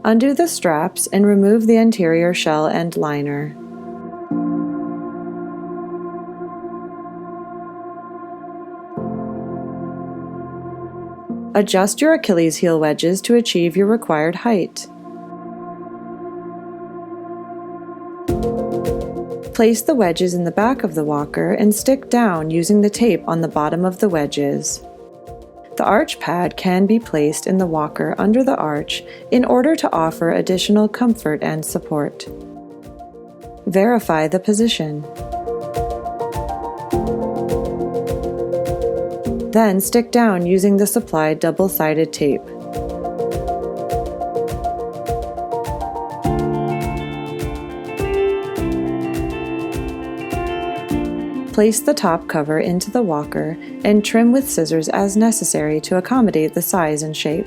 Undo the straps and remove the anterior shell and liner. Adjust your Achilles heel wedges to achieve your required height. Place the wedges in the back of the walker and stick down using the tape on the bottom of the wedges. The arch pad can be placed in the walker under the arch in order to offer additional comfort and support. Verify the position. Then stick down using the supplied double-sided tape. Place the top cover into the walker and trim with scissors as necessary to accommodate the size and shape.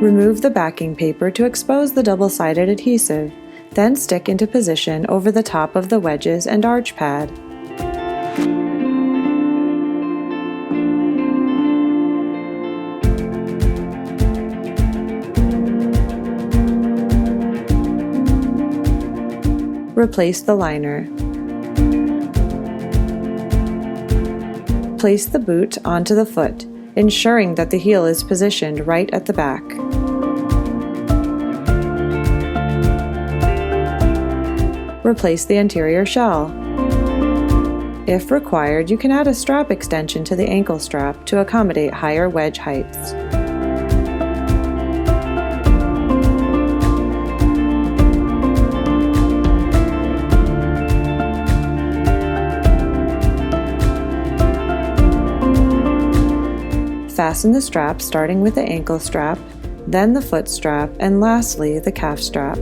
Remove the backing paper to expose the double-sided adhesive, then stick into position over the top of the wedges and arch pad. Replace the liner. Place the boot onto the foot, ensuring that the heel is positioned right at the back. Replace the anterior shell. If required, you can add a strap extension to the ankle strap to accommodate higher wedge heights. Fasten the strap starting with the ankle strap, then the foot strap, and lastly the calf strap.